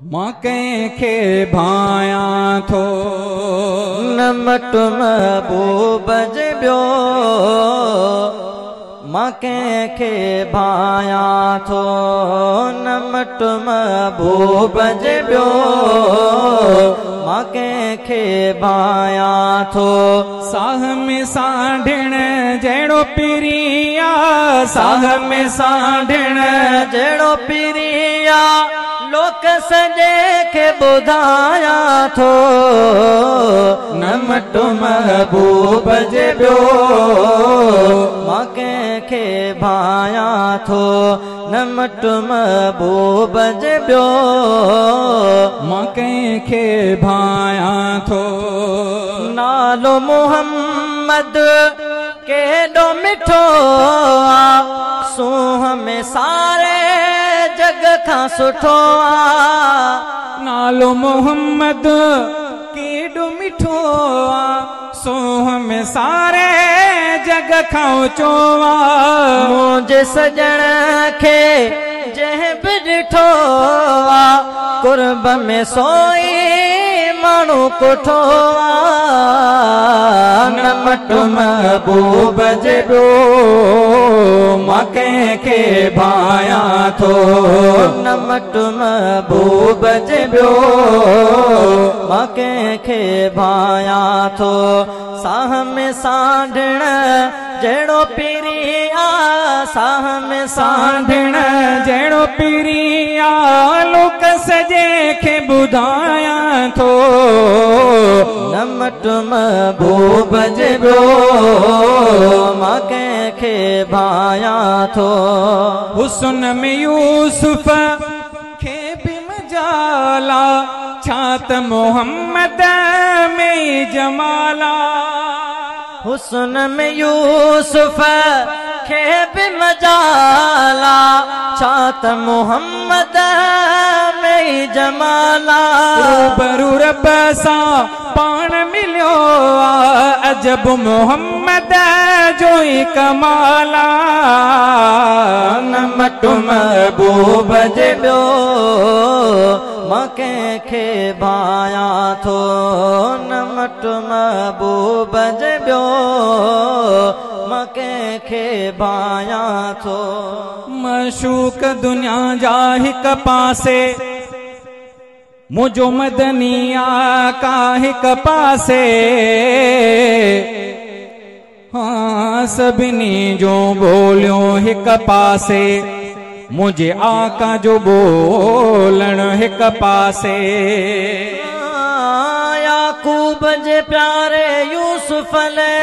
मां कंहिंखे भाया थो न मटु महबूब जे ॿियो मां कंहिंखे भाया थो न मटु महबूब जे ॿियो मां कंहिंखे भाया थो साह में सांढिण जहिड़ो पिरिया साह में सांढिण जहिड़ो पिरिया लोक सॼे खे ॿुधाया थो न मटु महबूब जे ॿियो मां कंहिंखे भाया थो न मटु महबूब जे ॿियो मां कंहिंखे भाया थो नालो मोहम्मद केॾो मिठो आ सूंह में सारे जग खां सुठो आ नालो मोहम्मद केॾो मिठो आ सूंह में सारे जग खां ऊचो आ मुंहिंजे सजण खे जंहिं बि ॾिठो आ कुर्ब में सोई माण्हू कोठो न मटु महबूब जे ॿियो मां कंहिंखे भाया थो न मटु महबूब जे ॿियो मां कंहिंखे भाया थो साह में सांढिण जहिड़ो पिरिया साह में सांढिण जहिड़ो पिरिया लोक सॼे खे ॿुधाया थो न मटु महबूब जे ॿियो मां कंहिंखे भाया थो हुस्न में यूसुफ खे बि मजाला छा त मोहम्मद में जमाला हुस्न में यूसुफ खे बि मजाला छा त मोहम्मद में जमाला रूबरू रब सां पाण मिलियो आ अजब मोहम्मद जो ई कमाला न मटु महबूब जे ॿियो मां कंहिंखे भाया थो न मटु महबूब जे ॿियो मां कंहिंखे भाया थो मशूक दुनिया जा हिक पासे मुंहिंजो मदनी आका हिक पासे हाँ सभिनी जो बोलियो हिक पासे मुझे आका जो बोलण हिक पासे याकूब जे प्यारे यूसुफ ले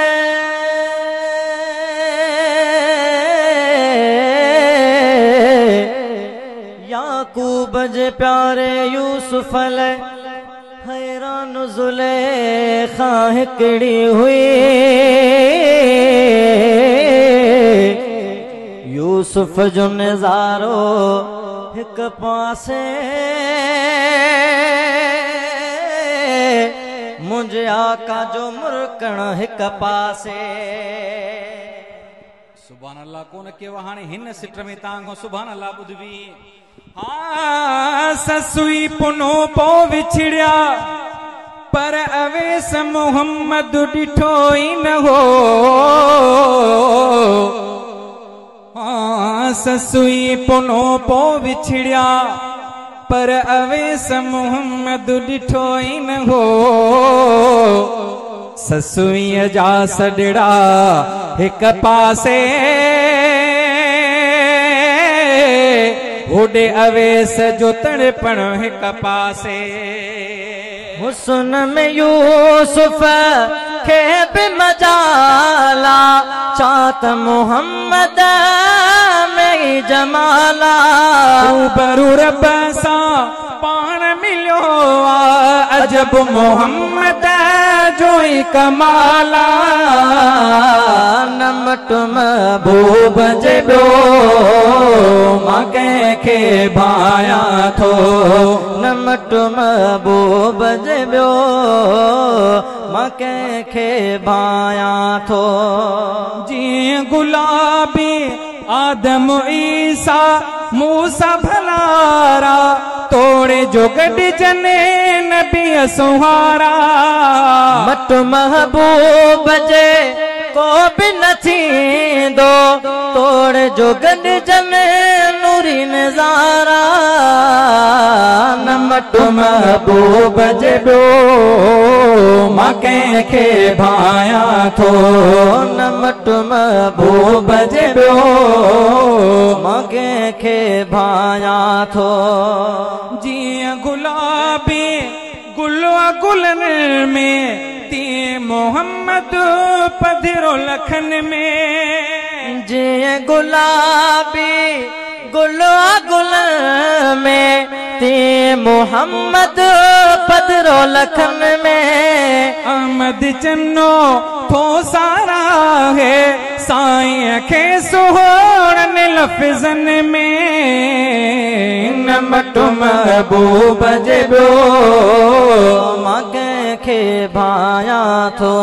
याकूब जे प्यारे यूसुफ ले हैरान ज़ुलेखा हिकड़ी हुई यूसुफ जो नज़ारो हिक पासे मुझे आका जो मुरकण हिक पासे सुभान अल्लाह कोन केवा हाणे हिन सिट में तांगो सुभान अल्लाह ॿुधबी हाँ ससुई पुनो पो विछड़िया पर अवेस मोहम्मद ॾिठो ई न हो हाँ ससुई पुनो पो विछड़िया पर अवेस मोहम्मद ॾिठो ई न हो ससुईअ जा सॾड़ा हिक पासे होॾे अवेस जो तड़पण हिक पासे हुस्न में यूसुफ खे बि मजाला छा त मोहम्मद में जमाला रूबरू रब सां पाण मिलियो आ अजब मोहम्मद जो ई कमाला न मटु महबूब जे ॿियो मां कंहिंखे भाया थो न मटु महबूब जे ॿियो मां कंहिंखे भाया थो जीअं गुलाबी आदम ईसा मूसा भलारा तोड़े जो गॾ जने नबी सुहारा मट महबूब जे को भी न थींदो तोड़ जो गॾ जने नूरी नज़ारा न मट महबूब जे ॿियो मां कंहिंखे भायां थो न मट महबूब जे ॿियो मां कंहिंखे भायां थो जीअं गुलाबी गुल गुलनि में तीअं मोहम्मद पधिरो लखन में जीअं गुलाबी गुल गुल में तीअं मोहम्मद पधिरो लखन में अहमद चन्नो थो सारा है साईं खे सुहोड़नि लफ़्ज़नि में न मट महबूब जे ॿियो मां कंहिंखे भायां थो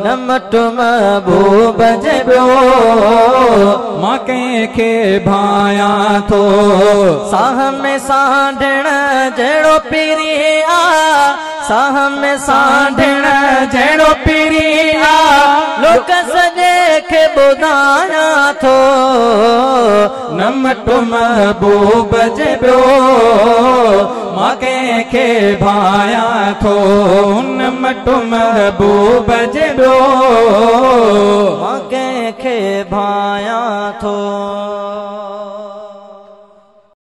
न मट महबूब जे ॿियो मां कंहिंखे भायां थो साह में सांढण जहिड़ो पीरी आ साह में सांढण जहिड़ो पीरी आ लोक सॼे खे ॿुधायां थो न मट महबूब जे ॿियो मां कंहिंखे भायां थो न मट महबूब जे ॿियो मां कंहिंखे भायां थो।